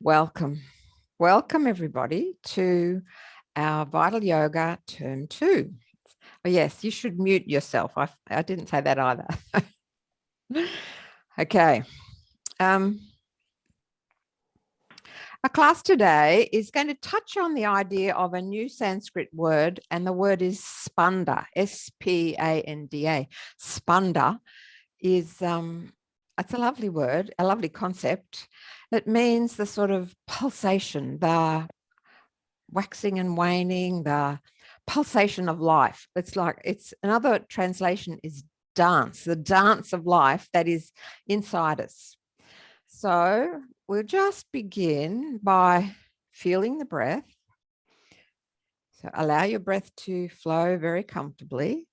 Welcome. Welcome, everybody, to our Vital Yoga Term 2. Oh, yes, you should mute yourself. I didn't say that either. Okay. Our class today is going to touch on the idea of a new Sanskrit word, and the word is Spanda, S-P-A-N-D-A. Spanda is, it's a lovely word, a lovely concept. It means the sort of pulsation, the waxing and waning, the pulsation of life. It's another translation is dance, the dance of life that is inside us. So we'll just begin by feeling the breath. So allow your breath to flow very comfortably.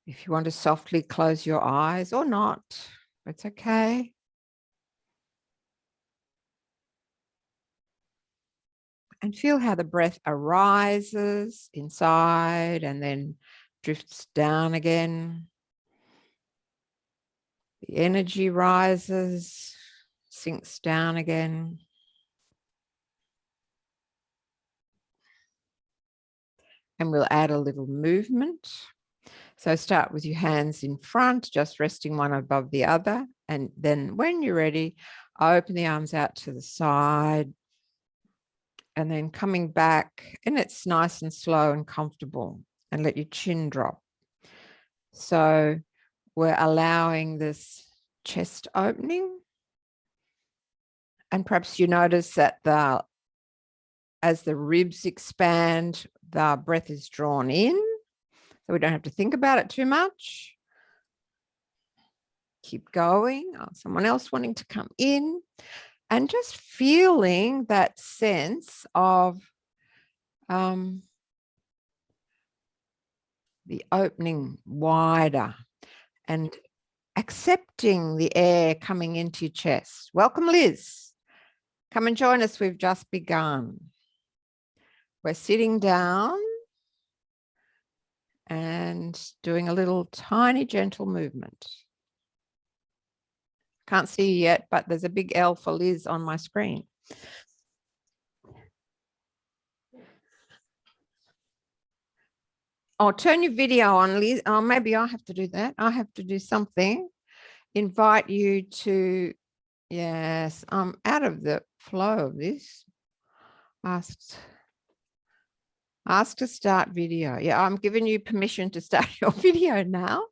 If you want to softly close your eyes or not, it's okay. And feel how the breath arises inside and then drifts down again. The energy rises, sinks down again. And we'll add a little movement. So start with your hands in front, just resting one above the other. And then when you're ready, open the arms out to the side. And then coming back, and it's nice and slow and comfortable, and let your chin drop. So we're allowing this chest opening. And perhaps you notice that as the ribs expand, the breath is drawn in. So we don't have to think about it too much. Keep going. Someone else wanting to come in. And just feeling that sense of the opening wider and accepting the air coming into your chest. Welcome, Liz. Come and join us. We've just begun. We're sitting down and doing a little tiny gentle movement. Can't see you yet, but there's a big L for Liz on my screen. Oh, turn your video on, Liz. Oh, maybe I have to do that. I have to do something. Invite you to, yes, I'm out of the flow of this. Ask to start video. Yeah, I'm giving you permission to start your video now.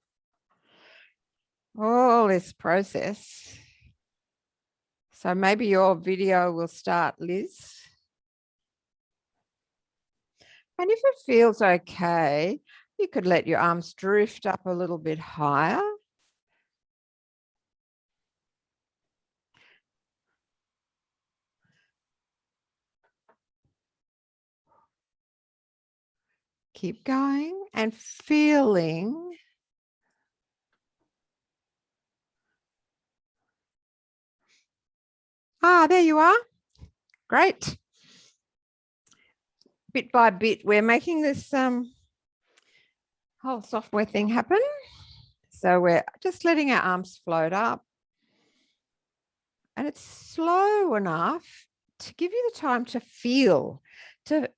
All this process. So maybe your video will start, Liz. And if it feels okay, you could let your arms drift up a little bit higher. Keep going and feeling there you are. Great. Bit by bit, we're making this whole software thing happen. So we're just letting our arms float up. And it's slow enough to give you the time to feel the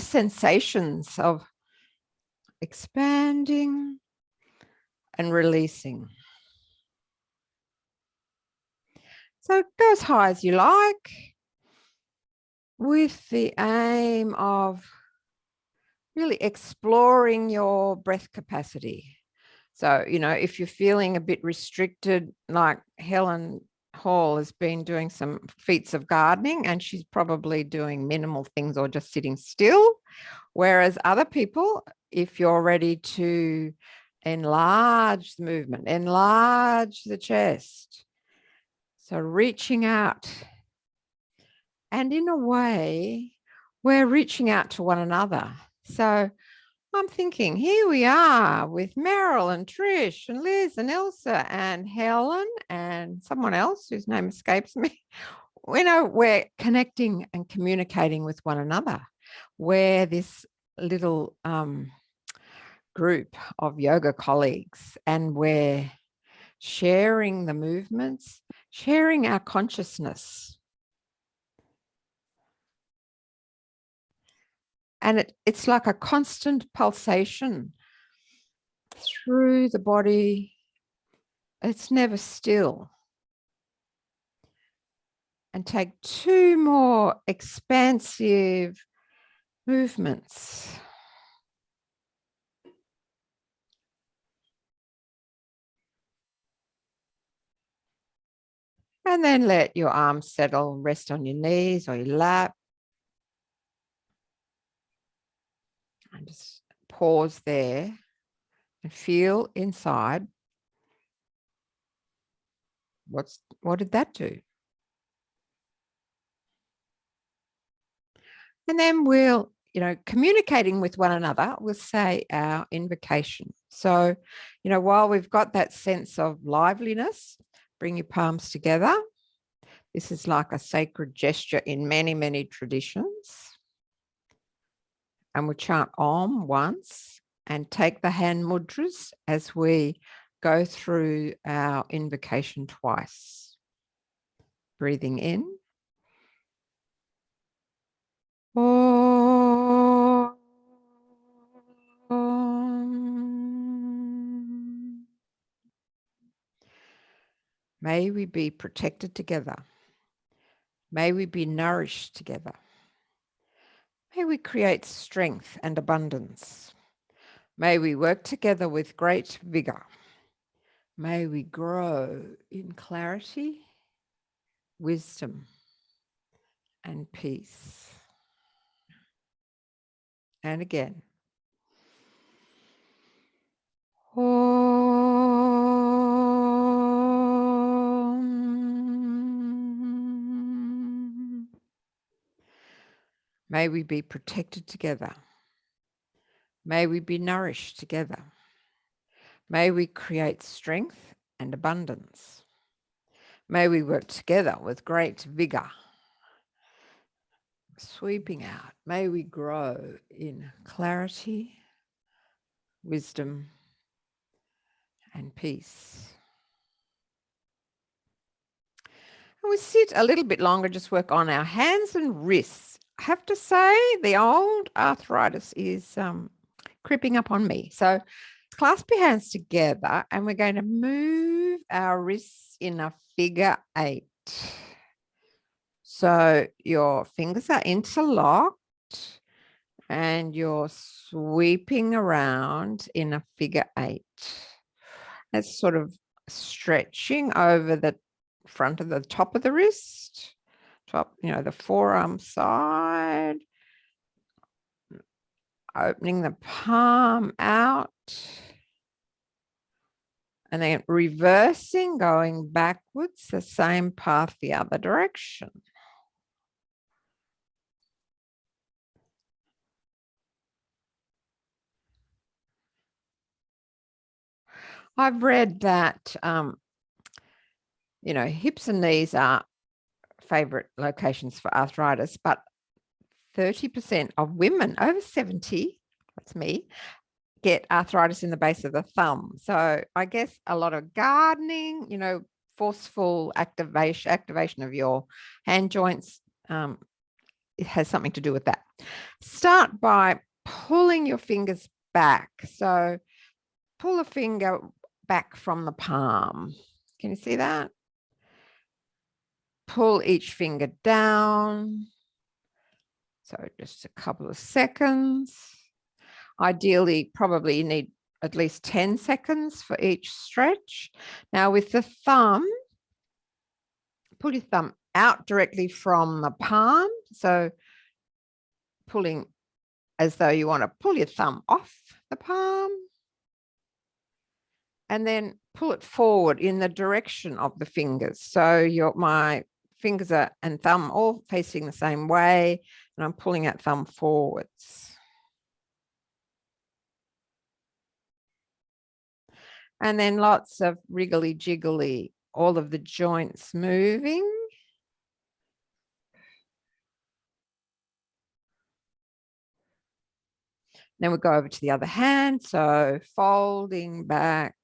sensations of expanding and releasing. So go as high as you like, with the aim of really exploring your breath capacity. So, you know, if you're feeling a bit restricted, like Helen Hall has been doing some feats of gardening, and she's probably doing minimal things or just sitting still. Whereas other people, if you're ready to enlarge the movement, enlarge the chest, so reaching out. And in a way, we're reaching out to one another. So I'm thinking, here we are with Meryl and Trish and Liz and Elsa and Helen and someone else whose name escapes me. You know, we're connecting and communicating with one another. We're this little group of yoga colleagues, and we're sharing the movements, sharing our consciousness. And it's like a constant pulsation through the body. It's never still. And take 2 more expansive movements. And then let your arms settle, rest on your knees or your lap. And just pause there and feel inside. What did that do? And then we'll, communicating with one another, we'll say our invocation. So, while we've got that sense of liveliness, bring your palms together. This is like a sacred gesture in many, many traditions. And we'll chant Om once and take the hand mudras as we go through our invocation twice. Breathing in. Om. May we be protected together. May we be nourished together. May we create strength and abundance. May we work together with great vigor. May we grow in clarity, wisdom, and peace. And again. Om. May we be protected together. May we be nourished together. May we create strength and abundance. May we work together with great vigor. Sweeping out. May we grow in clarity, wisdom, and peace. And we sit a little bit longer, just work on our hands and wrists. I have to say the old arthritis is creeping up on me. So clasp your hands together and we're going to move our wrists in a figure 8. So your fingers are interlocked and you're sweeping around in a figure 8. That's sort of stretching over the front of the top of the wrist, the forearm side, opening the palm out, and then reversing, going backwards, the same path the other direction. I've read that, hips and knees are favorite locations for arthritis, but 30% of women over 70, that's me, get arthritis in the base of the thumb. So I guess a lot of gardening, forceful activation of your hand joints, it has something to do with that. Start by pulling your fingers back. So pull a finger back from the palm. Can you see that? Pull each finger down. So just a couple of seconds. Ideally, probably you need at least 10 seconds for each stretch. Now with the thumb, pull your thumb out directly from the palm. So pulling as though you want to pull your thumb off the palm. And then pull it forward in the direction of the fingers. So my fingers and thumb all facing the same way, and I'm pulling that thumb forwards. And then lots of wriggly jiggly, all of the joints moving. Then we go over to the other hand. So folding back.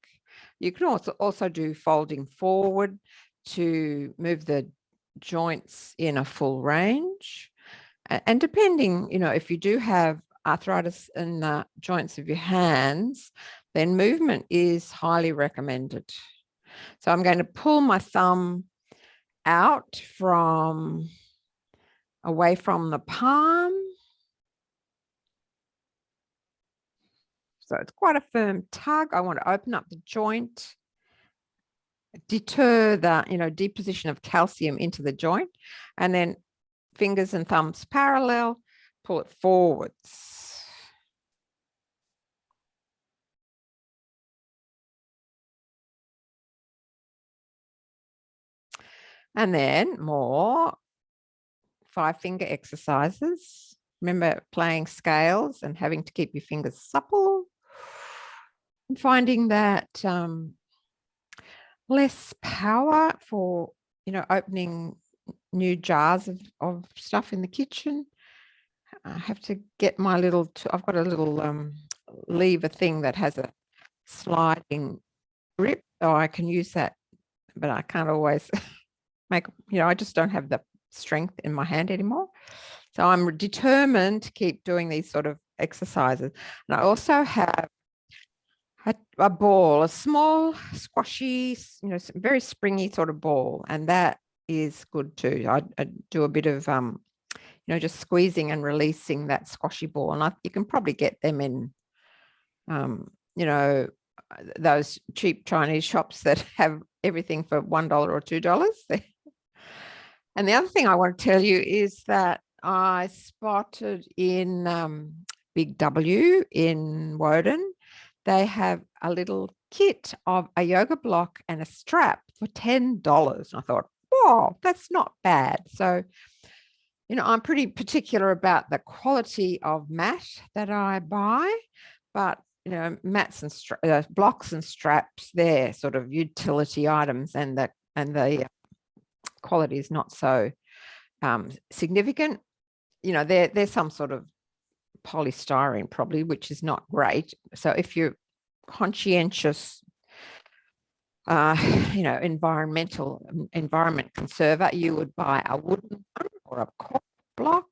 You can also do folding forward to move the joints in a full range. And depending, if you do have arthritis in the joints of your hands, then movement is highly recommended. So I'm going to pull my thumb out away from the palm. So it's quite a firm tug. I want to open up the joint, deter the, deposition of calcium into the joint, and then fingers and thumbs parallel, pull it forwards. And then more 5-finger exercises. Remember playing scales and having to keep your fingers supple. And finding that less power for, opening new jars of stuff in the kitchen. I have to get my I've got a little lever thing that has a sliding grip, so I can use that, but I can't always I just don't have the strength in my hand anymore. So I'm determined to keep doing these sort of exercises. And I also have a ball, a small, squashy, very springy sort of ball, and that is good too. I do a bit of, just squeezing and releasing that squashy ball, and you can probably get them in, those cheap Chinese shops that have everything for $1 or $2. And the other thing I want to tell you is that I spotted in Big W in Woden, they have a little kit of a yoga block and a strap for $10. I thought, wow, that's not bad. So, I'm pretty particular about the quality of mat that I buy, but, mats and blocks and straps, they're sort of utility items, and the quality is not so significant. There's some sort of polystyrene probably, which is not great. So if you're conscientious, environment conserver, you would buy a wooden one or a cork block.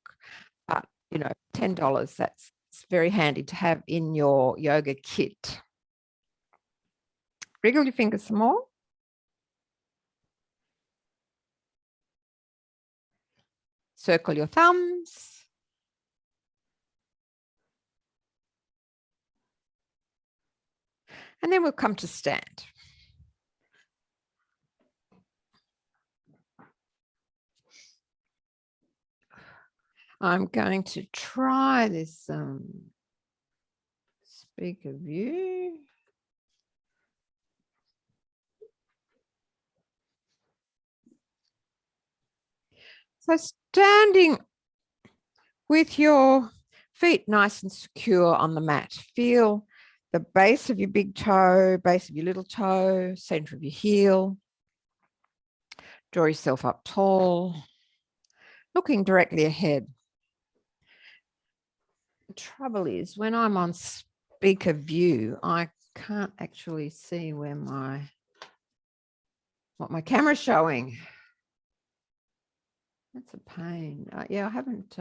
But $10, it's very handy to have in your yoga kit. Wriggle your fingers some more. Circle your thumbs. And then we'll come to stand. I'm going to try this speaker view. So standing with your feet nice and secure on the mat, feel the base of your big toe, base of your little toe, center of your heel. Draw yourself up tall, looking directly ahead. The trouble is, when I'm on speaker view, I can't actually see what my camera's showing. That's a pain. Yeah, I haven't.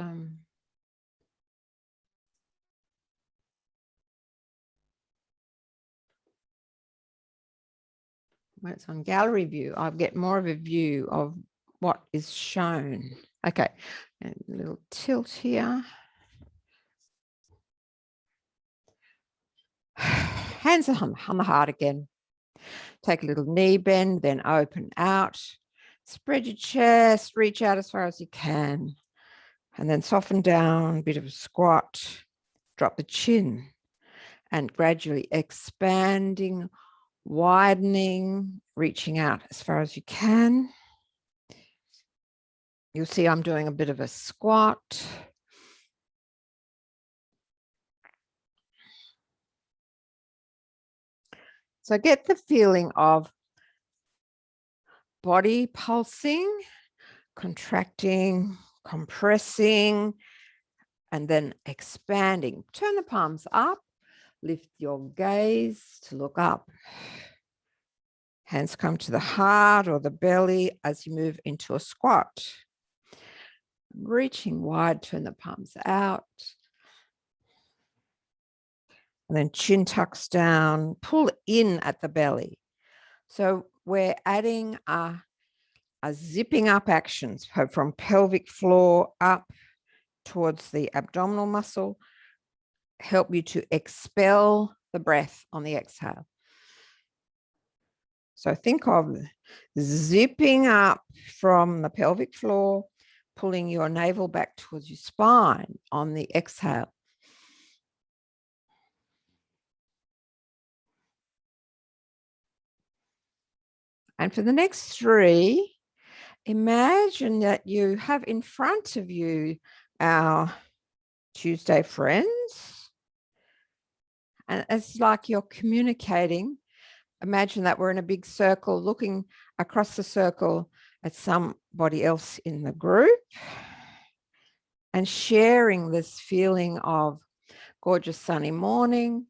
When it's on gallery view, I'll get more of a view of what is shown. Okay, and a little tilt here. Hands on the heart again. Take a little knee bend, then open out. Spread your chest, reach out as far as you can. And then soften down, a bit of a squat. Drop the chin and gradually expanding, widening, reaching out as far as you can. You'll see I'm doing a bit of a squat. So get the feeling of body pulsing, contracting, compressing, And then expanding. Turn the palms up. Lift your gaze to look up. Hands come to the heart or the belly as you move into a squat. Reaching wide, turn the palms out. And then chin tucks down, pull in at the belly. So we're adding a zipping up action from pelvic floor up towards the abdominal muscle. Help you to expel the breath on the exhale. So think of zipping up from the pelvic floor, pulling your navel back towards your spine on the exhale. And for the next 3, imagine that you have in front of you our Tuesday friends. And it's like you're communicating. Imagine that we're in a big circle, looking across the circle at somebody else in the group and sharing this feeling of gorgeous sunny morning.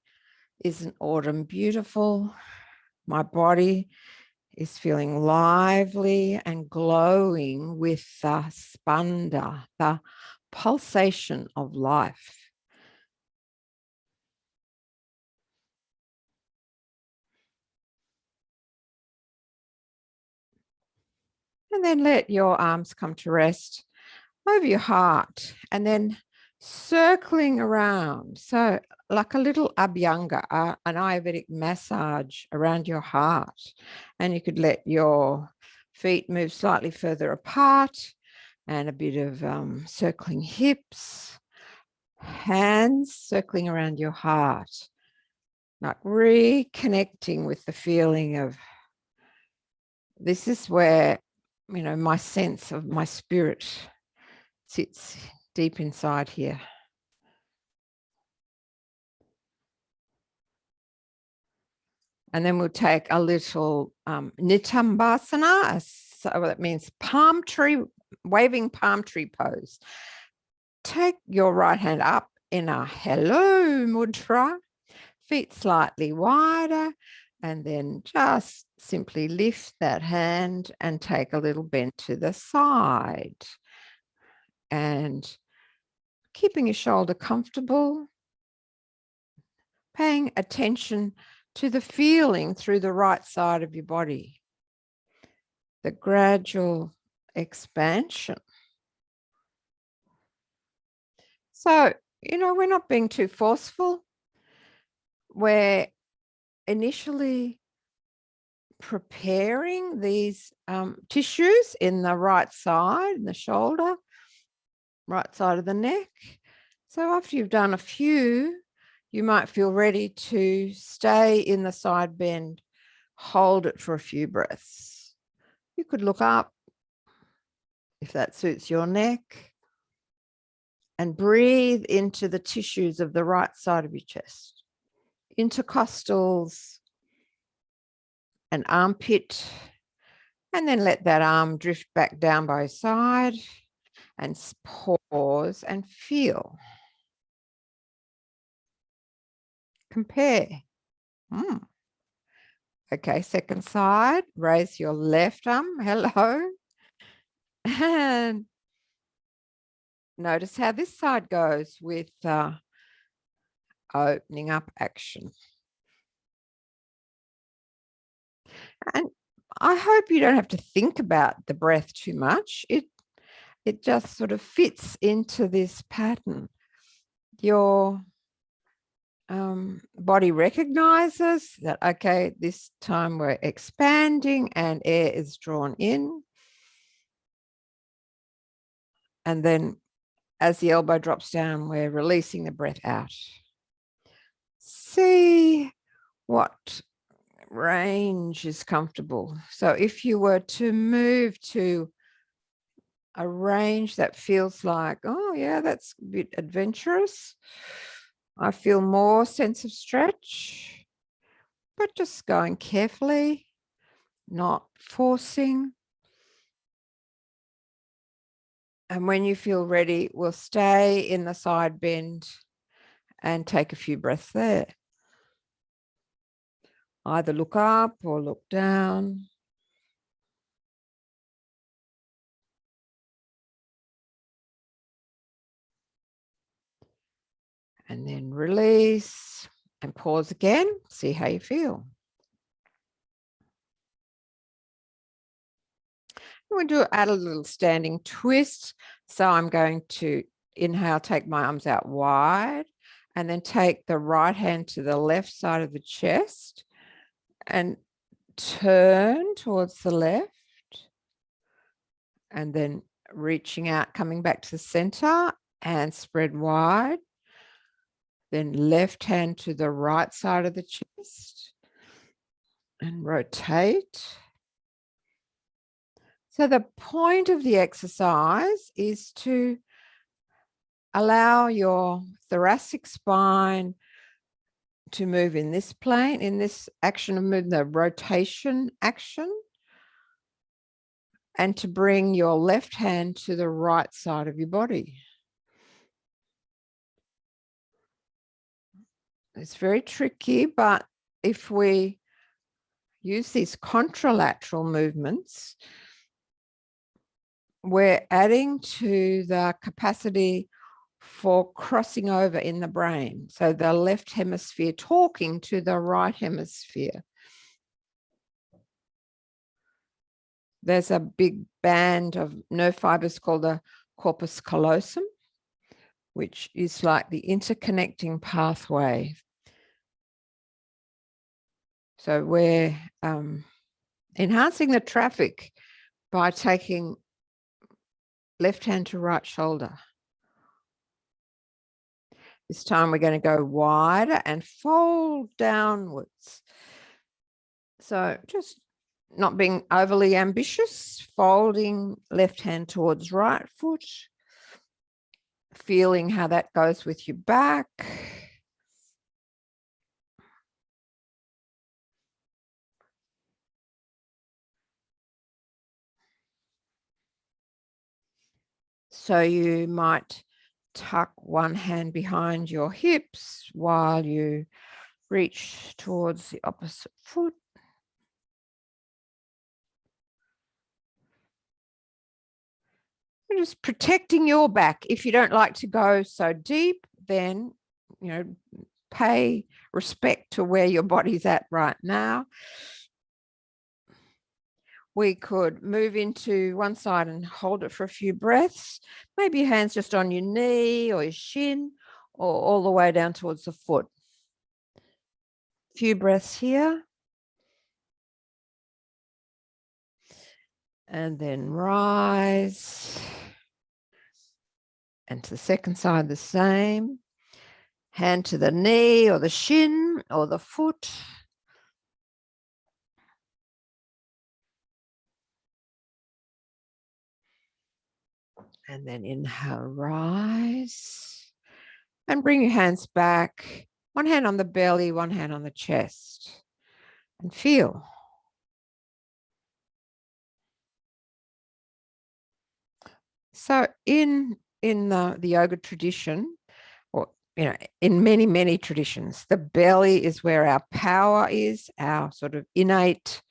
Isn't autumn beautiful? My body is feeling lively and glowing with the spanda, the pulsation of life. And then let your arms come to rest over your heart and then circling around. So like a little abhyanga, an Ayurvedic massage around your heart. And you could let your feet move slightly further apart and a bit of circling hips, hands circling around your heart, like reconnecting with the feeling of this is where, you know, my sense of my spirit sits deep inside here. And then we'll take a little Nitambasana, so that means palm tree, waving palm tree pose. Take your right hand up in a hello mudra, feet slightly wider, and then just simply lift that hand and take a little bend to the side. And keeping your shoulder comfortable, paying attention to the feeling through the right side of your body, the gradual expansion. So, you know, we're not being too forceful. We're initially preparing these tissues in the right side, in the shoulder, right side of the neck. So after you've done a few, you might feel ready to stay in the side bend, hold it for a few breaths. You could look up if that suits your neck and breathe into the tissues of the right side of your chest, intercostals and armpit, and then let that arm drift back down by your side and pause and feel. Compare. Okay, second side, raise your left arm, hello. And notice how this side goes with opening up action. And I hope you don't have to think about the breath too much. It just sort of fits into this pattern. Your body recognizes that, okay, this time we're expanding and air is drawn in. And then as the elbow drops down, we're releasing the breath out. See what range is comfortable. So if you were to move to a range that feels like, oh yeah, that's a bit adventurous, I feel more sense of stretch, but just going carefully, not forcing. And when you feel ready, we'll stay in the side bend and take a few breaths there. Either look up or look down. And then release and pause again. See how you feel. We'll add a little standing twist. So I'm going to inhale, take my arms out wide, and then take the right hand to the left side of the chest and turn towards the left. And then reaching out, coming back to the center and spread wide. Then left hand to the right side of the chest and rotate. So the point of the exercise is to allow your thoracic spine to move in this plane, in this action of movement, the rotation action, and to bring your left hand to the right side of your body. It's very tricky, but if we use these contralateral movements, we're adding to the capacity for crossing over in the brain. So the left hemisphere talking to the right hemisphere. There's a big band of nerve fibers called the corpus callosum, which is like the interconnecting pathway. So we're enhancing the traffic by taking left hand to right shoulder. This time we're going to go wider and fold downwards. So just not being overly ambitious, folding left hand towards right foot, feeling how that goes with your back. So you might tuck one hand behind your hips while you reach towards the opposite foot. You're just protecting your back. If you don't like to go so deep, then, pay respect to where your body's at right now. We could move into one side and hold it for a few breaths. Maybe your hands just on your knee or your shin or all the way down towards the foot. A few breaths here. And then rise. And to the second side, the same. Hand to the knee or the shin or the foot. And then inhale, rise. And bring your hands back. One hand on the belly, one hand on the chest. And feel. So in the yoga tradition, or in many, many traditions, the belly is where our power is, our sort of innate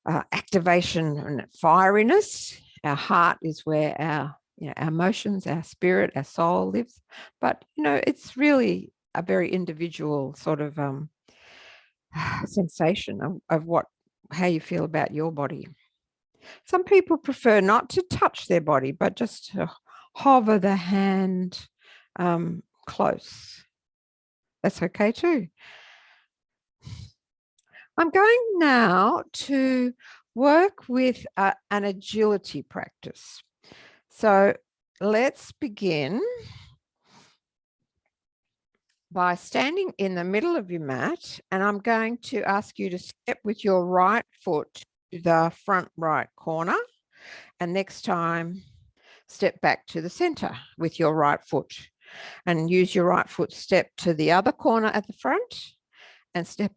activation and fieriness. Our heart is where our emotions, our spirit, our soul lives. But it's really a very individual sort of sensation of how you feel about your body. Some people prefer not to touch their body, but just to hover the hand close. That's okay too. I'm going now to work with an agility practice. So let's begin by standing in the middle of your mat, and I'm going to ask you to step with your right foot to the front right corner, and next time step back to the center with your right foot, and use your right foot step to the other corner at the front, and step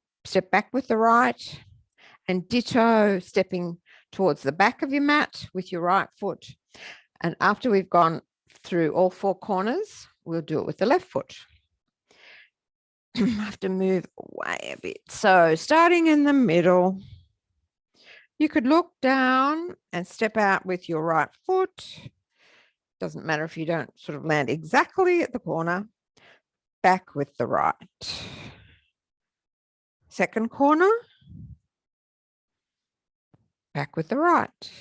back with the right, and ditto stepping towards the back of your mat with your right foot, And after we've gone through all four corners, we'll do it with the left foot. I have to move away a bit. So starting in the middle, you could look down and step out with your right foot. Doesn't matter if you don't sort of land exactly at the corner. Back with the right. Second corner. Back with the right.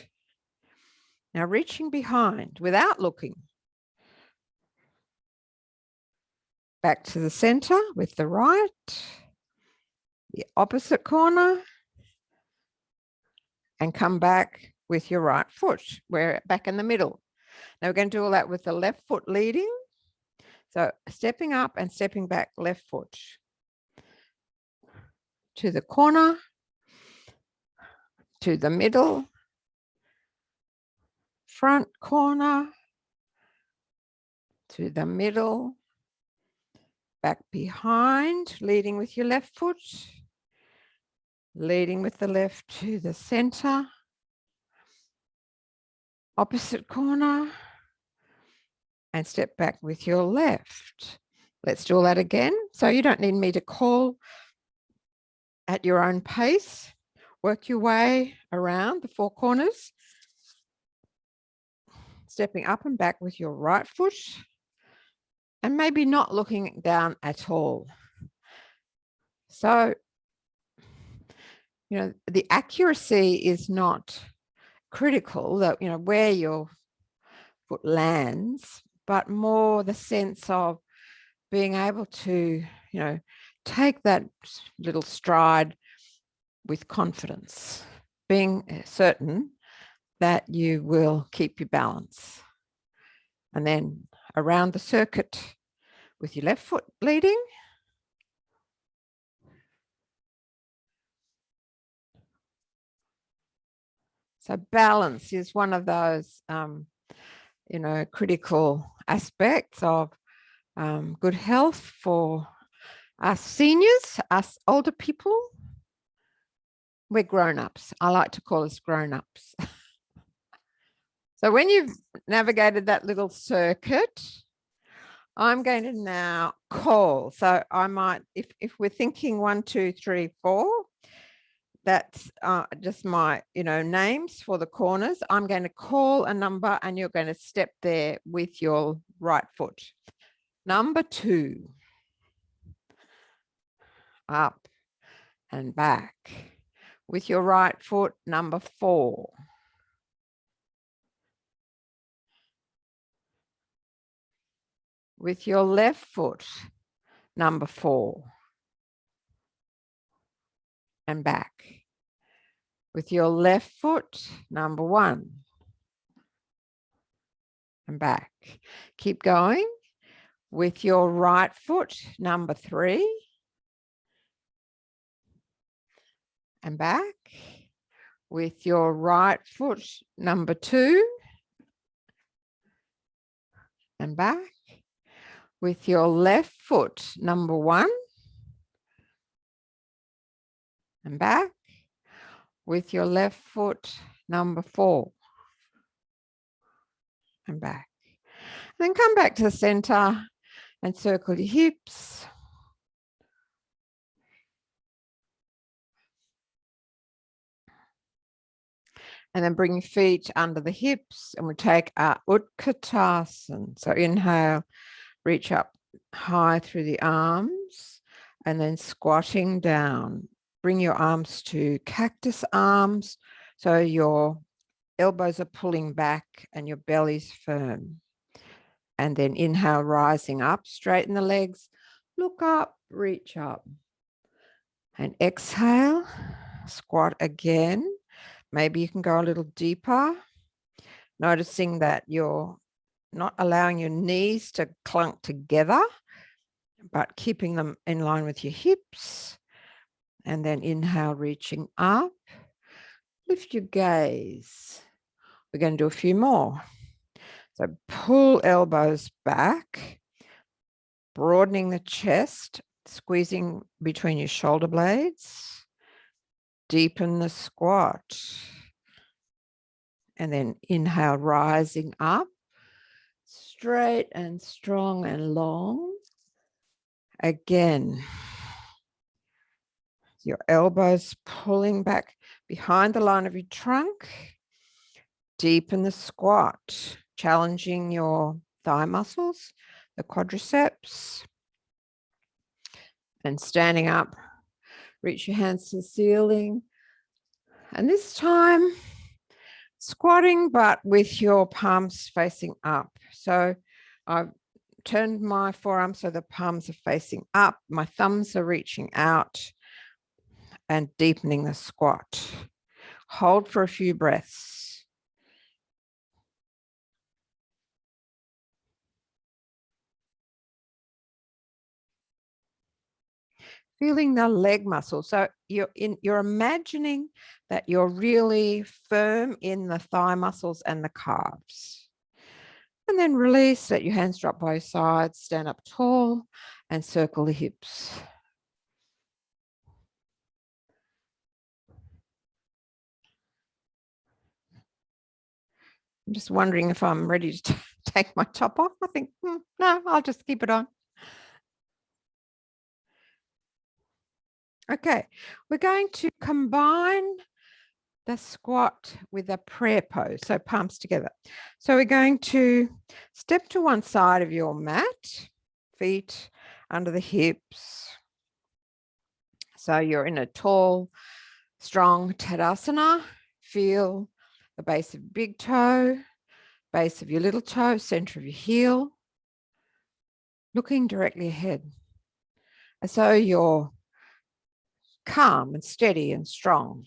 Now reaching behind without looking. Back to the center with the right. The opposite corner. And come back with your right foot. We're back in the middle. Now we're going to do all that with the left foot leading. So stepping up and stepping back, left foot. To the corner. To the middle. Front corner. To the middle. Back behind, leading with your left foot. Leading with the left to the center. Opposite corner. And step back with your left. Let's do all that again. So you don't need me to call at your own pace. Work your way around the four corners. Stepping up and back with your right foot. And maybe not looking down at all. So, you know, the accuracy is not critical, that, you know, where your foot lands, but more the sense of being able to, you know, take that little stride with confidence, being certain that you will keep your balance. And then around the circuit with your left foot leading. So balance is one of those, you know, critical aspects of good health for us seniors, us older people. We're grown-ups. I like to call us grown-ups. So when you've navigated that little circuit, I'm going to now call. So I might, if we're thinking 1, 2, 3, 4, that's just my, you know, names for the corners. I'm going to call a number and you're going to step there with your right foot. Number 2. Up and back. With your right foot, number 4. With your left foot, number 4. And back. With your left foot, number 1. And back. Keep going. With your right foot, number 3. And back. With your right foot, number 2. And back. With your left foot, number 1. And back. With your left foot, number 4. And back. And then come back to the center and circle your hips. And then bring your feet under the hips and we take our Utkatasana. So inhale, reach up high through the arms and then squatting down. Bring your arms to cactus arms. So your elbows are pulling back and your belly's firm. And then inhale, rising up, straighten the legs, look up, reach up. And exhale, squat again. Maybe you can go a little deeper, noticing that you're not allowing your knees to clunk together, but keeping them in line with your hips. And then inhale, reaching up. Lift your gaze. We're going to do a few more. So pull elbows back, broadening the chest, squeezing between your shoulder blades. Deepen the squat. And then inhale, rising up, straight and strong and long. Again, your elbows pulling back behind the line of your trunk. Deepen the squat, challenging your thigh muscles, the quadriceps. And standing up, reach your hands to the ceiling. And this time, squatting, but with your palms facing up. So I've turned my forearms so the palms are facing up. My thumbs are reaching out and deepening the squat. Hold for a few breaths. Feeling the leg muscle. So you're imagining that you're really firm in the thigh muscles and the calves. And then release, let your hands drop by your sides, stand up tall and circle the hips. I'm just wondering if I'm ready to take my top off. I think, no, I'll just keep it on. Okay, we're going to combine the squat with a prayer pose, so palms together. So we're going to step to one side of your mat, feet under the hips. So you're in a tall, strong Tadasana. Feel the base of big toe, base of your little toe, center of your heel, looking directly ahead. And so you're calm and steady and strong.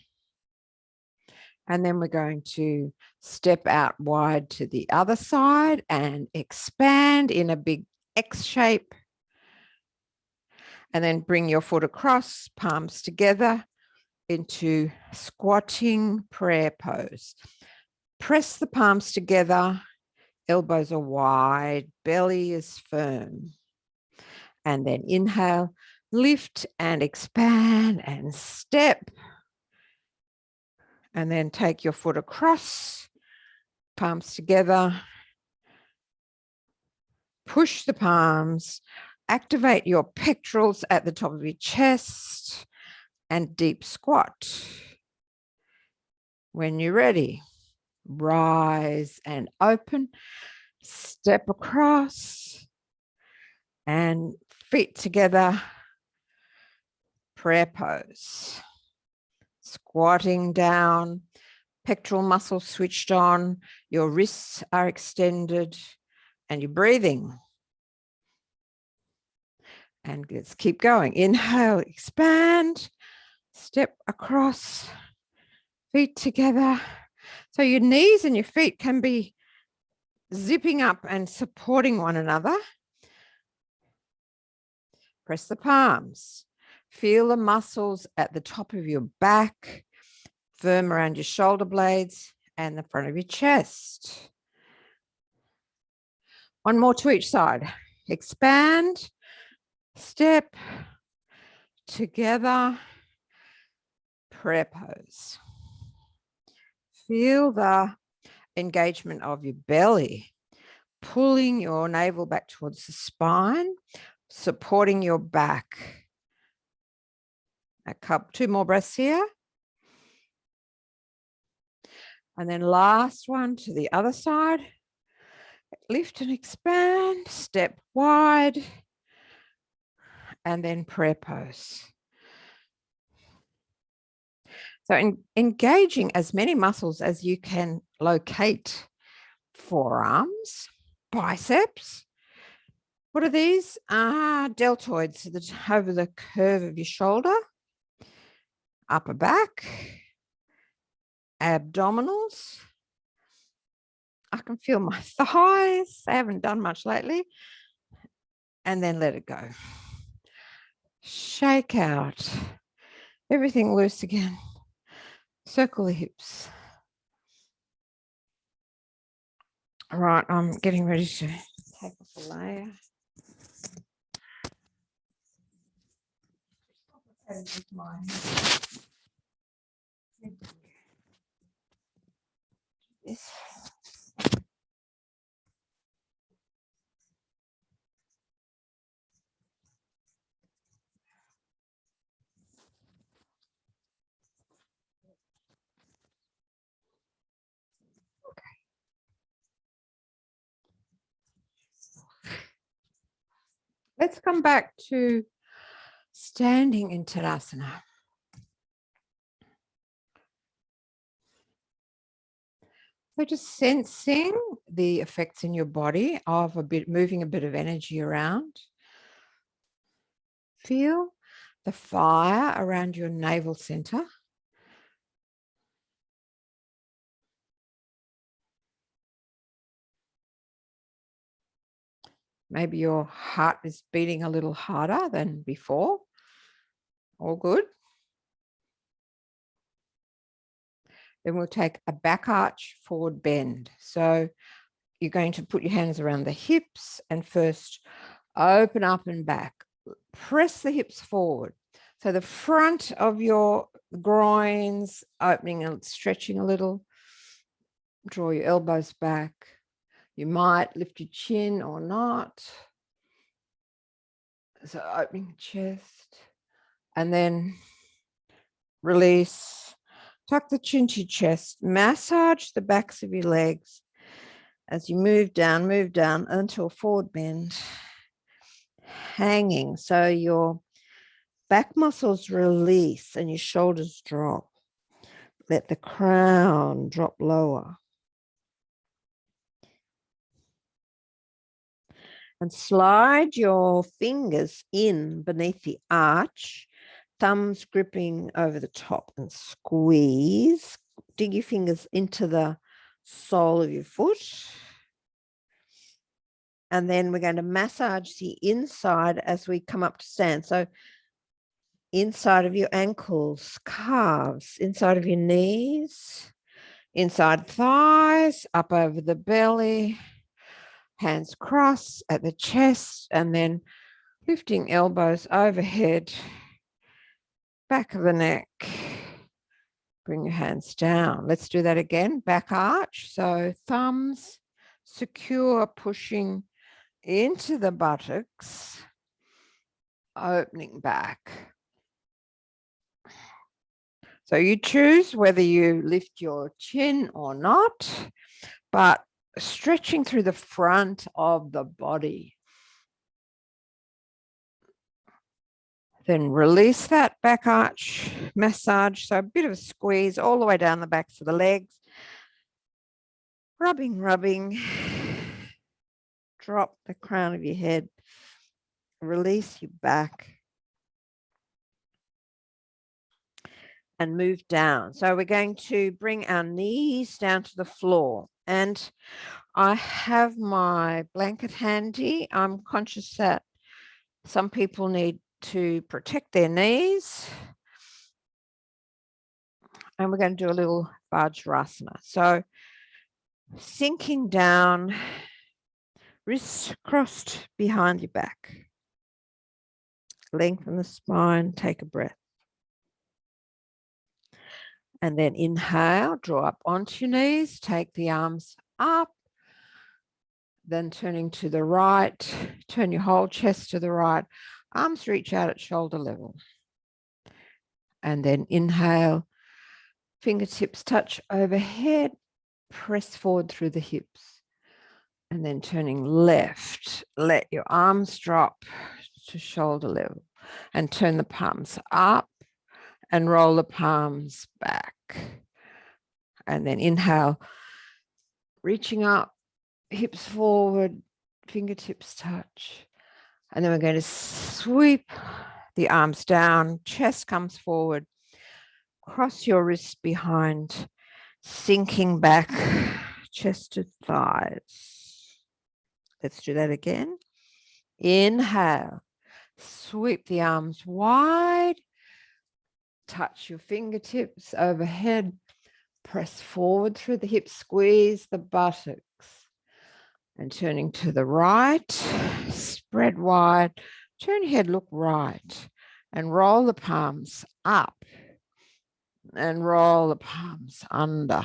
And then we're going to step out wide to the other side and expand in a big X shape. And then bring your foot across, palms together into squatting prayer pose. Press the palms together, elbows are wide, belly is firm. And then inhale, lift and expand and step. And then take your foot across, palms together. Push the palms, activate your pectorals at the top of your chest and deep squat. When you're ready, rise and open, step across and feet together, prayer pose. Squatting down, pectoral muscles switched on, your wrists are extended and you're breathing. And let's keep going. Inhale, expand, step across, feet together. So your knees and your feet can be zipping up and supporting one another. Press the palms. Feel the muscles at the top of your back, firm around your shoulder blades and the front of your chest. One more to each side. Expand, step, together, prayer pose. Feel the engagement of your belly, pulling your navel back towards the spine, supporting your back. Two more breaths here. And then last one to the other side. Lift and expand, step wide, and then prayer pose. So engaging as many muscles as you can locate. Forearms, biceps. What are these? Deltoids over the curve of your shoulder. Upper back, abdominals. I can feel my thighs. I haven't done much lately. And then let it go. Shake out. Everything loose again. Circle the hips. All right, I'm getting ready to take off a layer. this. Let's come back to standing in Tadasana. So just sensing the effects in your body of moving a bit of energy around. Feel the fire around your navel center. Maybe your heart is beating a little harder than before. All good. Then we'll take a back arch forward bend. So you're going to put your hands around the hips and first open up and back. Press the hips forward. So the front of your groins opening and stretching a little. Draw your elbows back. You might lift your chin or not. So opening the chest. And then release. Tuck the chin to your chest. Massage the backs of your legs as you move down until a forward bend. Hanging. So your back muscles release and your shoulders drop. Let the crown drop lower. And slide your fingers in beneath the arch, thumbs gripping over the top, and squeeze. Dig your fingers into the sole of your foot. And then we're going to massage the inside as we come up to stand. So inside of your ankles, calves, inside of your knees, inside thighs, up over the belly, hands crossed at the chest, and then lifting elbows overhead, back of the neck. Bring your hands down. Let's do that again. Back arch. So thumbs secure, pushing into the buttocks, opening back. So you choose whether you lift your chin or not, but stretching through the front of the body. Then release that back arch massage. So a bit of a squeeze all the way down the backs of the legs. Rubbing. Drop the crown of your head. Release your back. And move down. So we're going to bring our knees down to the floor. And I have my blanket handy. I'm conscious that some people need to protect their knees. And we're going to do a little Vajrasana. So sinking down, wrists crossed behind your back. Lengthen the spine, take a breath. And then inhale, draw up onto your knees, take the arms up. Then turning to the right, turn your whole chest to the right. Arms reach out at shoulder level. And then inhale, fingertips touch overhead, press forward through the hips. And then turning left, let your arms drop to shoulder level and turn the palms up and roll the palms back. And then inhale, reaching up, hips forward, fingertips touch. And then we're going to sweep the arms down, chest comes forward, cross your wrists behind, sinking back, chest to thighs. Let's do that again. Inhale, sweep the arms wide, touch your fingertips overhead, press forward through the hips, squeeze the buttocks. And turning to the right, spread wide, turn your head, look right, and roll the palms up and roll the palms under.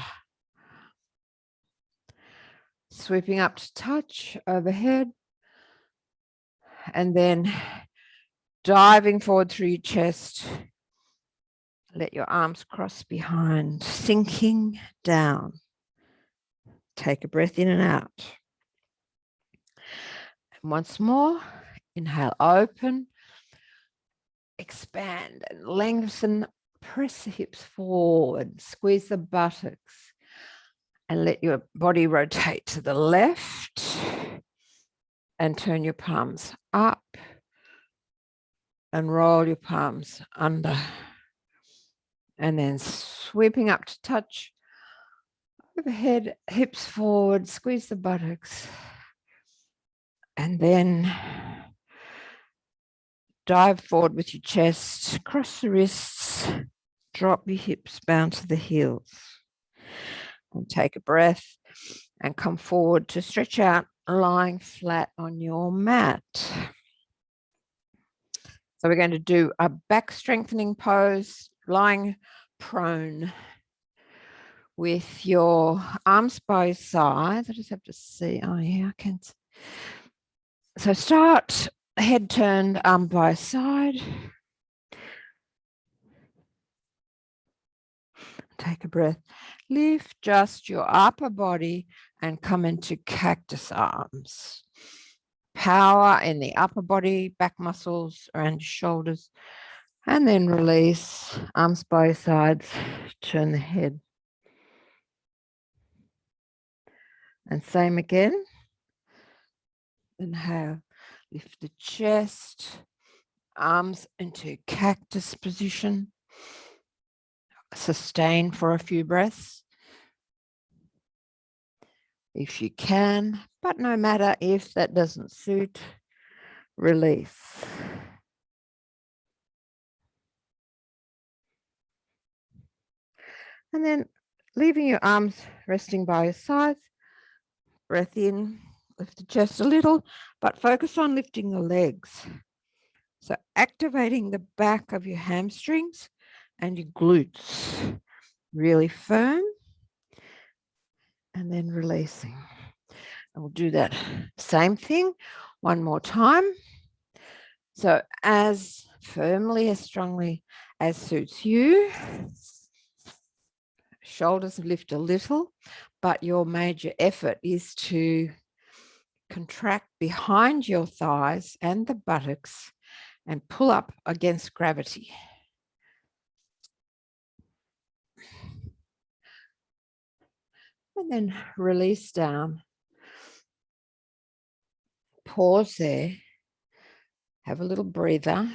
Sweeping up to touch overhead. And then diving forward through your chest. Let your arms cross behind, sinking down. Take a breath in and out. And once more, inhale, open, expand and lengthen, press the hips forward, squeeze the buttocks, and let your body rotate to the left and turn your palms up and roll your palms under. And then sweeping up to touch overhead, hips forward, squeeze the buttocks. And then dive forward with your chest, cross the wrists, drop your hips, bounce to the heels. And take a breath and come forward to stretch out, lying flat on your mat. So we're going to do a back strengthening pose, lying prone with your arms by your sides. I just have to see. Oh, yeah, I can. So start head turned, arm by side. Take a breath. Lift just your upper body and come into cactus arms. Power in the upper body, back muscles around your shoulders. And then release, arms by your sides, turn the head. And same again. Inhale, lift the chest, arms into cactus position. Sustain for a few breaths if you can, but no matter if that doesn't suit, release. And then leaving your arms resting by your sides, breath in, lift the chest a little, but focus on lifting the legs. So activating the back of your hamstrings and your glutes, really firm, and then releasing. And we'll do that same thing one more time. So as firmly, as strongly as suits you. Shoulders lift a little, but your major effort is to contract behind your thighs and the buttocks and pull up against gravity. And then release down. Pause there. Have a little breather.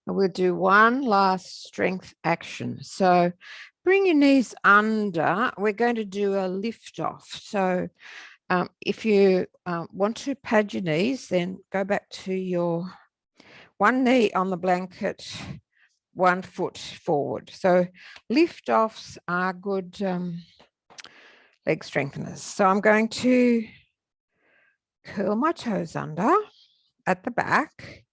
And we'll do one last strength action. So bring your knees under. We're going to do a lift off. So if you want to pad your knees, then go back to your one knee on the blanket, 1 foot forward. So lift offs are good leg strengtheners. So I'm going to curl my toes under at the back,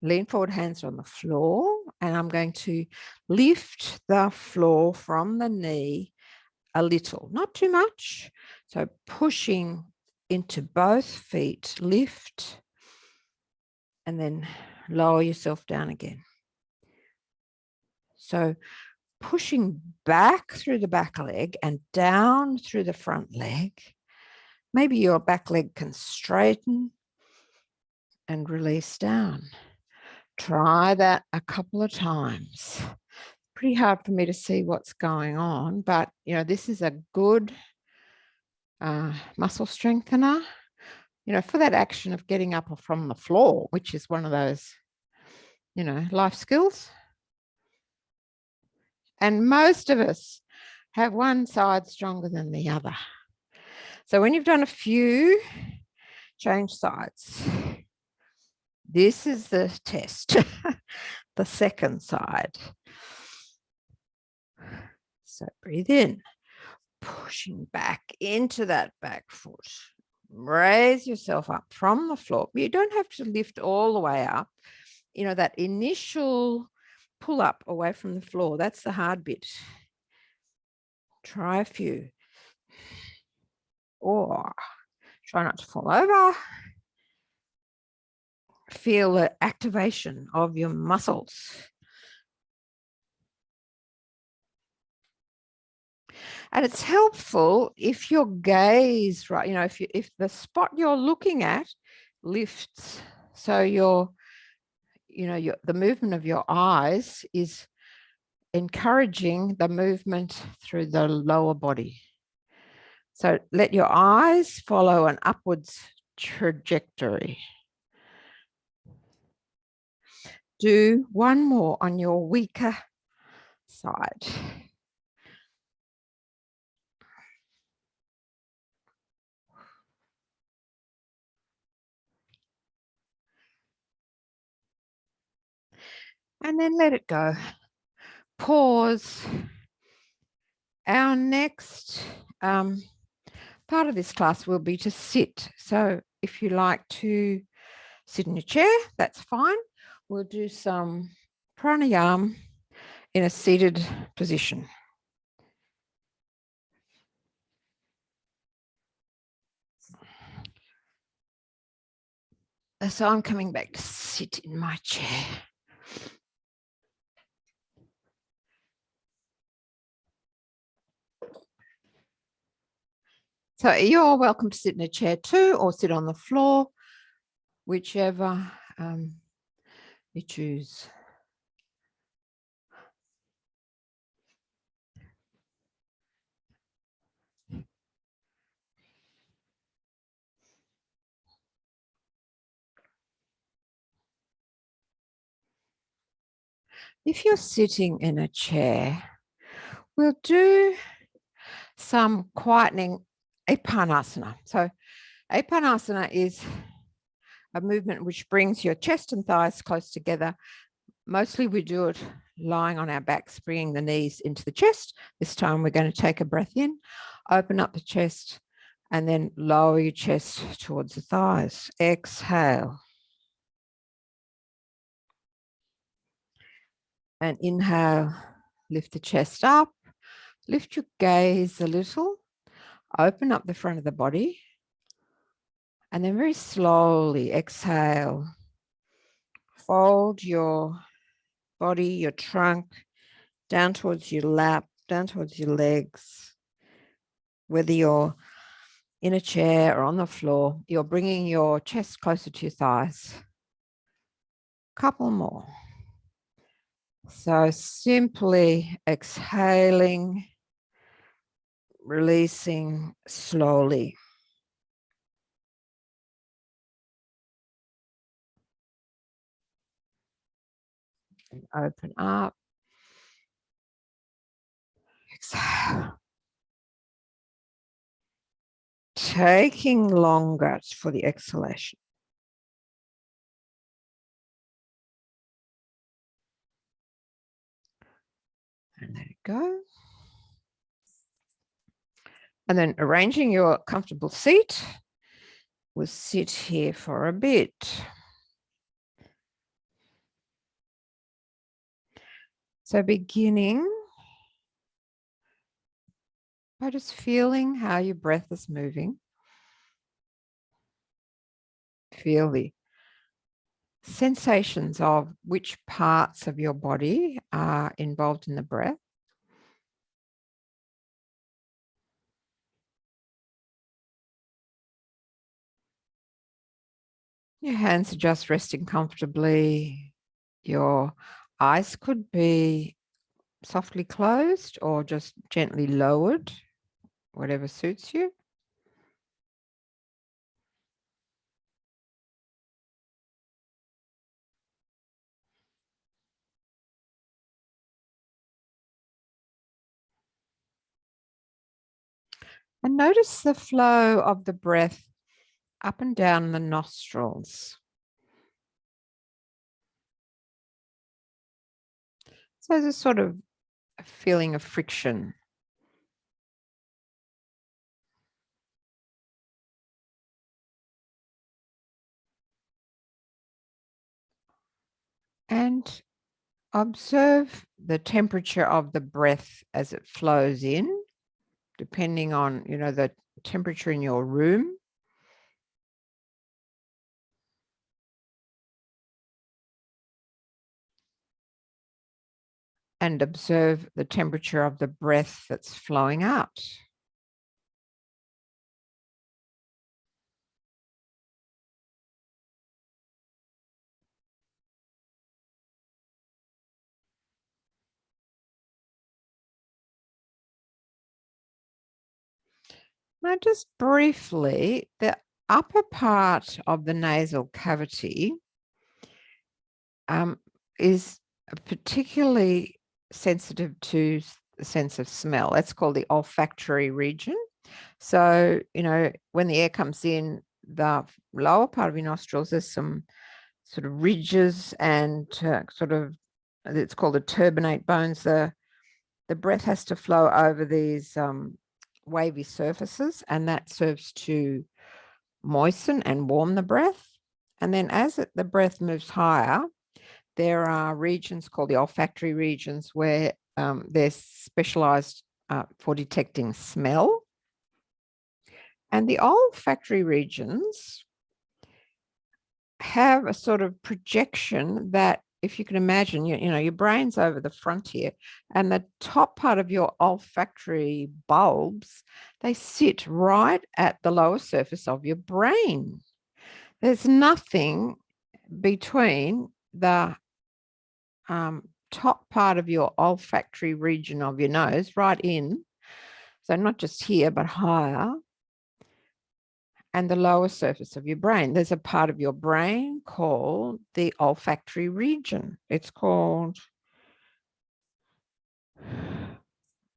lean forward, hands on the floor, and I'm going to lift the floor from the knee a little, not too much. So pushing into both feet, lift, and then lower yourself down again. So pushing back through the back leg and down through the front leg. Maybe your back leg can straighten and release down. Try that a couple of times. Pretty hard for me to see what's going on, but this is a good muscle strengthener, for that action of getting up from the floor, which is one of those, life skills. And most of us have one side stronger than the other. So when you've done a few, change sides. This is the test, the second side. So breathe in, pushing back into that back foot. Raise yourself up from the floor. You don't have to lift all the way up. That initial pull up away from the floor. That's the hard bit. Try a few. Or try not to fall over. Feel the activation of your muscles. And it's helpful if your gaze, right, you know, if the spot you're looking at lifts, so the movement of your eyes is encouraging the movement through the lower body. So let your eyes follow an upwards trajectory. Do one more on your weaker side. And then let it go. Pause. Our next part of this class will be to sit. So if you like to sit in a chair, that's fine. We'll do some pranayama in a seated position. So I'm coming back to sit in my chair. So you're welcome to sit in a chair too, or sit on the floor, whichever you choose. If you're sitting in a chair, we'll do some quietening Apanasana. So Apanasana is a movement which brings your chest and thighs close together. Mostly we do it lying on our backs, bringing the knees into the chest. This time we're going to take a breath in, open up the chest, and then lower your chest towards the thighs. Exhale. And inhale, lift the chest up, lift your gaze a little, open up the front of the body, and then very slowly exhale. Fold your body, your trunk, down towards your lap, down towards your legs. Whether you're in a chair or on the floor, you're bringing your chest closer to your thighs. Couple more. So simply exhaling, releasing slowly. And open up. Exhale. Taking longer for the exhalation. And let it go. And then arranging your comfortable seat, we'll sit here for a bit. So beginning by just feeling how your breath is moving. Feel the sensations of which parts of your body are involved in the breath. Your hands are just resting comfortably. Your eyes could be softly closed or just gently lowered, whatever suits you. And notice the flow of the breath up and down the nostrils. So there's a sort of a feeling of friction. And observe the temperature of the breath as it flows in, depending on, the temperature in your room. And observe the temperature of the breath that's flowing out. Now, just briefly, the upper part of the nasal cavity is particularly sensitive to the sense of smell. That's called the olfactory region. So, when the air comes in, the lower part of your nostrils, there's some sort of ridges and it's called the turbinate bones. The breath has to flow over these wavy surfaces, and that serves to moisten and warm the breath. And then as the breath moves higher, there are regions called the olfactory regions where they're specialized for detecting smell. And the olfactory regions have a sort of projection that, if you can imagine, your brain's over the front here, and the top part of your olfactory bulbs, they sit right at the lower surface of your brain. There's nothing between the top part of your olfactory region of your nose, right in, so not just here, but higher, and the lower surface of your brain. There's a part of your brain called the olfactory region. It's called,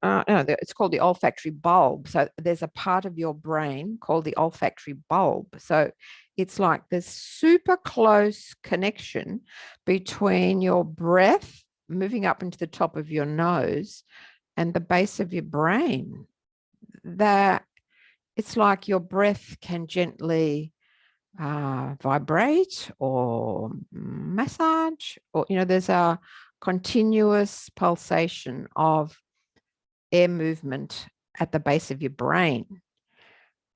it's called the olfactory bulb. So there's a part of your brain called the olfactory bulb. So it's like this super close connection between your breath moving up into the top of your nose and the base of your brain, that it's like your breath can gently vibrate or massage, or, there's a continuous pulsation of air movement at the base of your brain.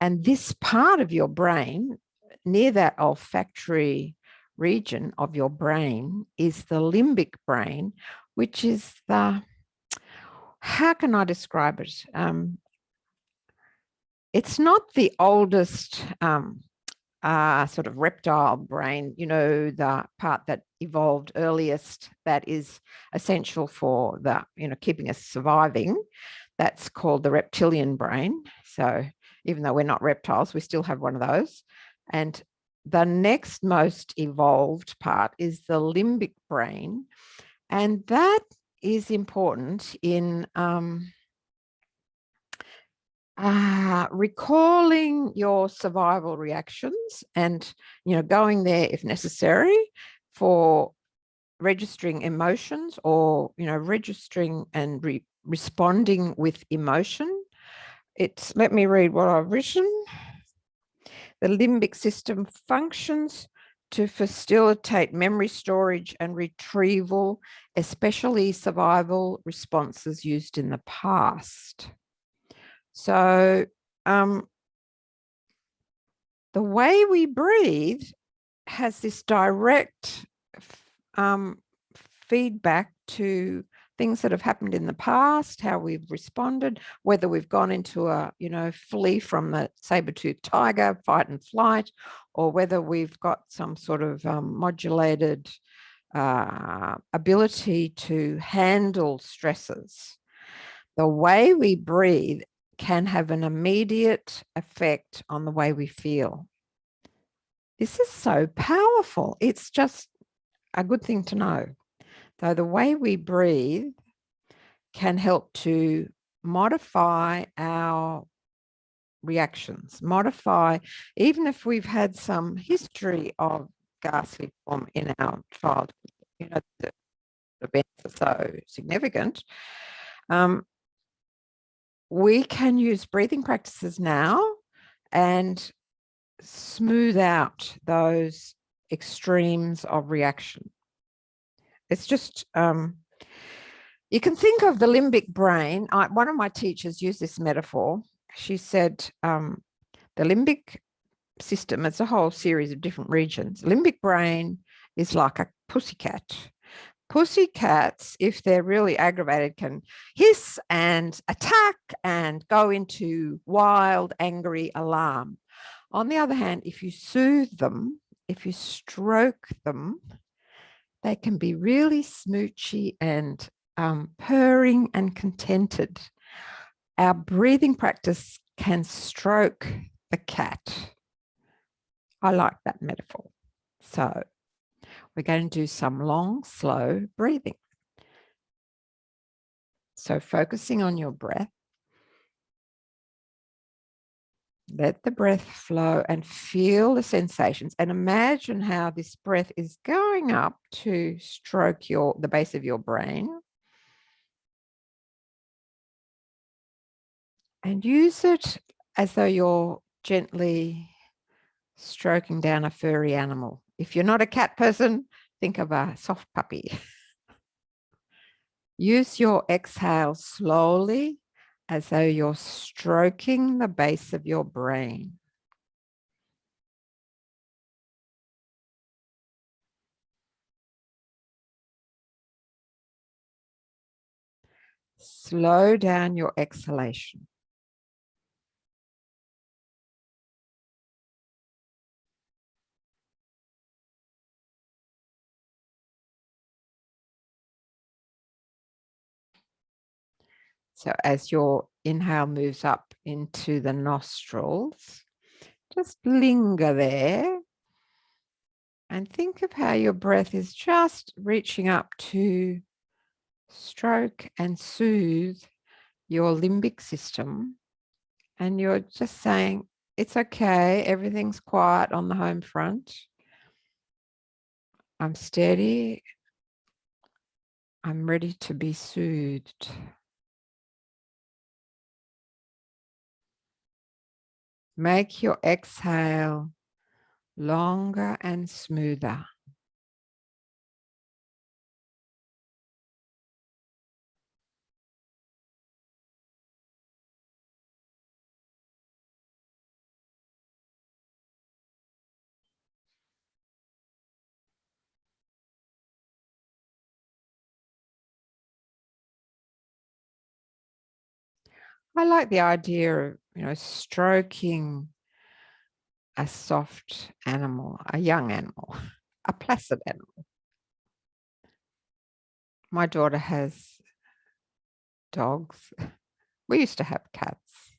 And this part of your brain, near that olfactory region of your brain, is the limbic brain, which is how can I describe it? It's not the oldest sort of reptile brain, the part that evolved earliest, that is essential for keeping us surviving. That's called the reptilian brain. So even though we're not reptiles, we still have one of those. And the next most evolved part is the limbic brain. And that is important in recalling your survival reactions and, going there if necessary for registering emotions, or, registering and responding with emotion. Let me read what I've written. The limbic system functions to facilitate memory storage and retrieval, especially survival responses used in the past. So the way we breathe has this direct feedback to things that have happened in the past, how we've responded, whether we've gone into flee from the saber-toothed tiger, fight and flight, or whether we've got some sort of modulated ability to handle stresses. The way we breathe can have an immediate effect on the way we feel. This is so powerful. It's just a good thing to know. So the way we breathe can help to modify our reactions, even if we've had some history of ghastly form in our childhood, the events are so significant. We can use breathing practices now and smooth out those extremes of reaction. It's just, you can think of the limbic brain. One of my teachers used this metaphor. She said the limbic system, it's a whole series of different regions. Limbic brain is like a pussycat. Pussycats, if they're really aggravated, can hiss and attack and go into wild, angry alarm. On the other hand, if you soothe them, if you stroke them, they can be really smoochy and purring and contented. Our breathing practice can stroke the cat. I like that metaphor. So we're going to do some long, slow breathing. So focusing on your breath, let the breath flow and feel the sensations, and imagine how this breath is going up to stroke the base of your brain. And use it as though you're gently stroking down a furry animal. If you're not a cat person, think of a soft puppy. Use your exhale slowly as though you're stroking the base of your brain. Slow down your exhalation. So as your inhale moves up into the nostrils, just linger there and think of how your breath is just reaching up to stroke and soothe your limbic system. And you're just saying, it's okay, everything's quiet on the home front. I'm steady. I'm ready to be soothed. Make your exhale longer and smoother. I like the idea of, stroking a soft animal, a young animal, a placid animal. My daughter has dogs. We used to have cats,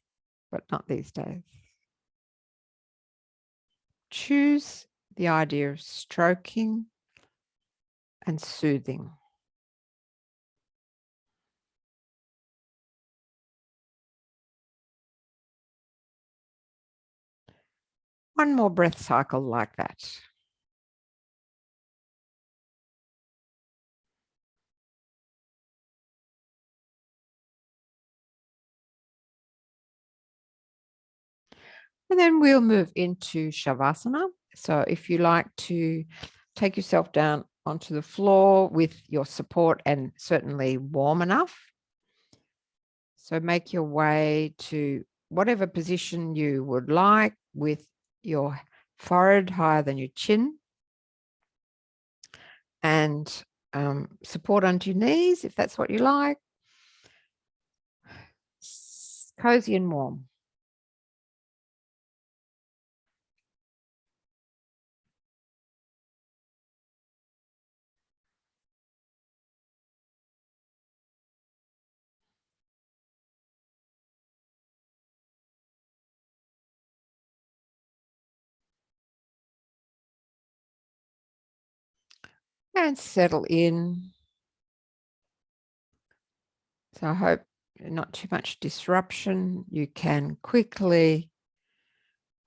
but not these days. Choose the idea of stroking and soothing. One more breath cycle like that. And then we'll move into Shavasana. So if you like to take yourself down onto the floor with your support and certainly warm enough. So make your way to whatever position you would like with your forehead higher than your chin. And support onto your knees if that's what you like. Cozy and warm. And settle in. So I hope not too much disruption. You can quickly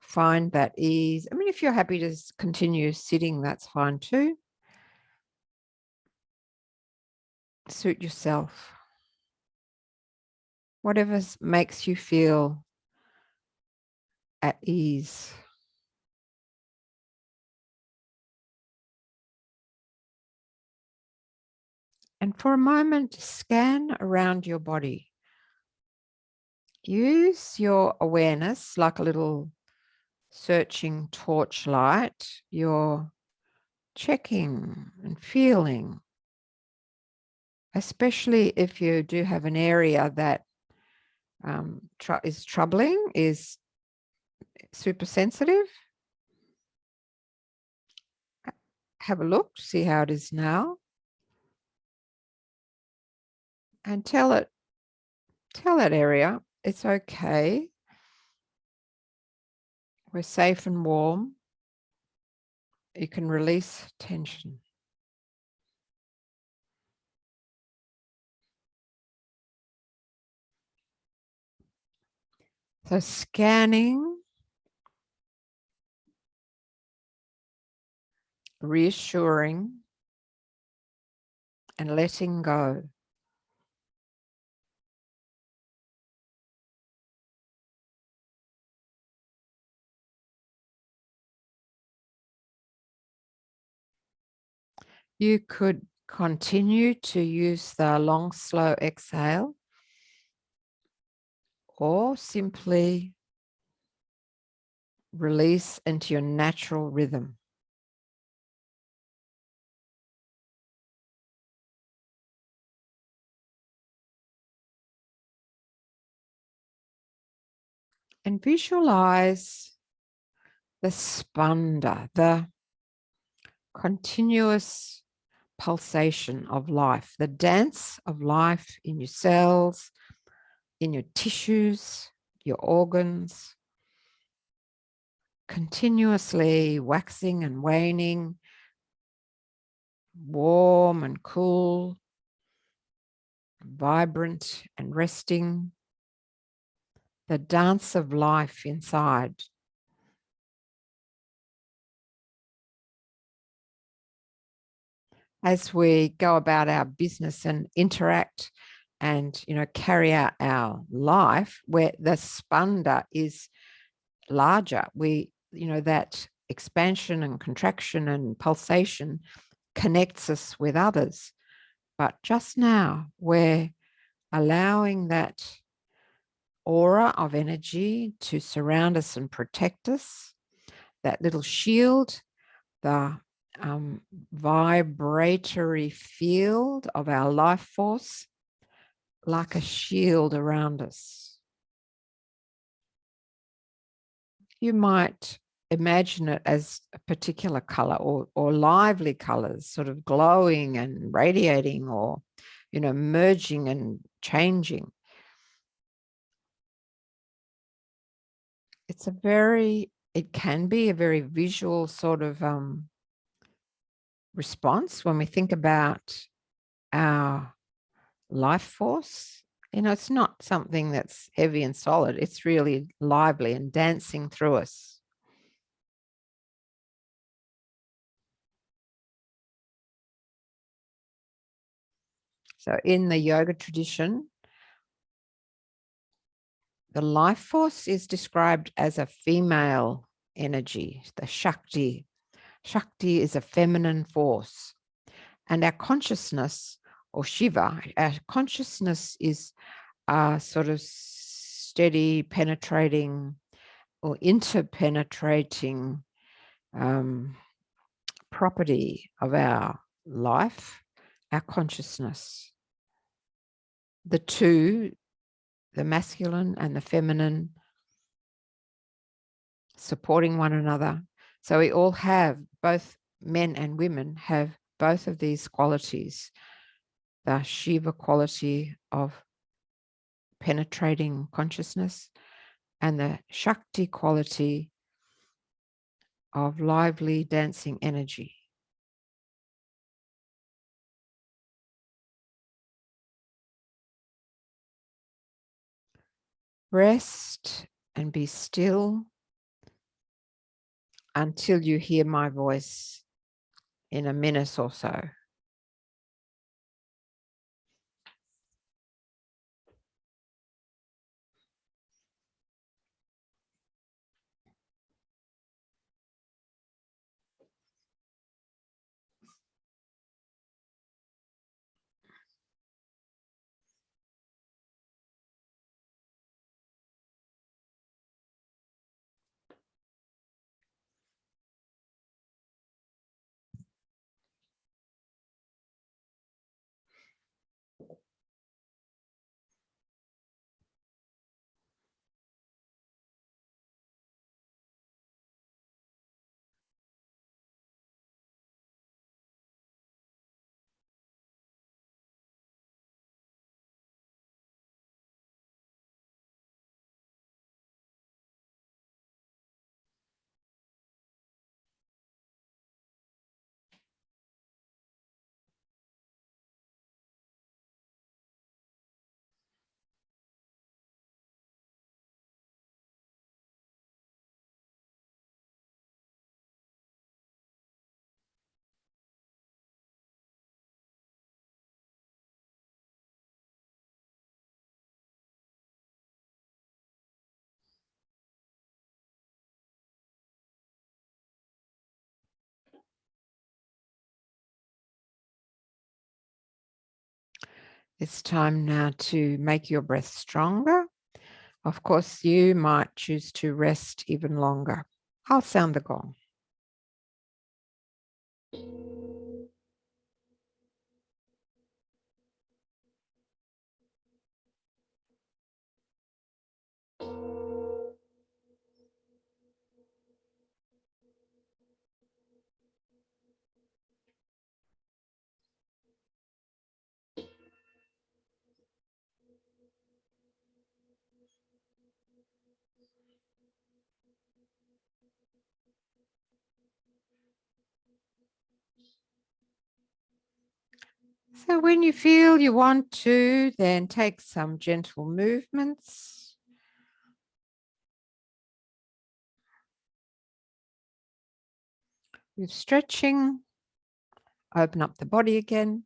find that ease. I mean, if you're happy to continue sitting, that's fine too. Suit yourself. Whatever makes you feel at ease. And for a moment, scan around your body. Use your awareness like a little searching torchlight. You're checking and feeling, especially if you do have an area that is troubling, is super sensitive. Have a look, see how it is now. And tell that area, it's okay. We're safe and warm. You can release tension. So scanning, reassuring, and letting go. You could continue to use the long, slow exhale, or simply release into your natural rhythm. And visualize the spanda, the continuous pulsation of life, the dance of life in your cells, in your tissues, your organs, continuously waxing and waning, warm and cool, vibrant and resting, the dance of life inside. As we go about our business and interact and, carry out our life, where the spanda is larger, that expansion and contraction and pulsation connects us with others. But just now, we're allowing that aura of energy to surround us and protect us, that little shield, the vibratory field of our life force, like a shield around us. You might imagine it as a particular color or lively colors, sort of glowing and radiating, or, merging and changing. It can be a very visual sort of response when we think about our life force. It's not something that's heavy and solid. It's really lively and dancing through us. So in the yoga tradition, the life force is described as a female energy, the Shakti. Shakti is a feminine force. And our consciousness, or Shiva, our consciousness is a sort of steady, penetrating or interpenetrating property of our life, our consciousness. The two, the masculine and the feminine, supporting one another. So we all have, both men and women have both of these qualities, the Shiva quality of penetrating consciousness and the Shakti quality of lively dancing energy. Rest and be still until you hear my voice in a minute or so. It's time now to make your breath stronger. Of course, you might choose to rest even longer. I'll sound the gong. So when you feel you want to, then take some gentle movements. With stretching, open up the body again.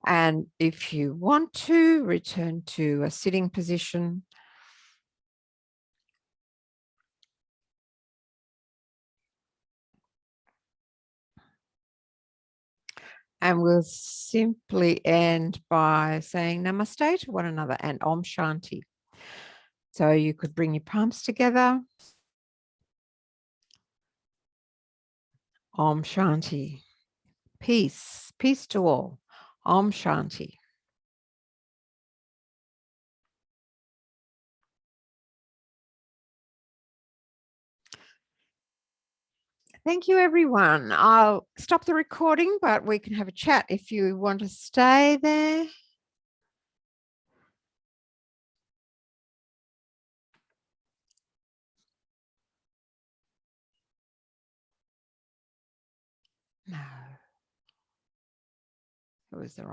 And if you want to, return to a sitting position. And we'll simply end by saying namaste to one another and Om Shanti. So you could bring your palms together. Om Shanti. Peace. Peace to all. Om Shanti. Thank you, everyone. I'll stop the recording, but we can have a chat if you want to stay there. No. It was the wrong.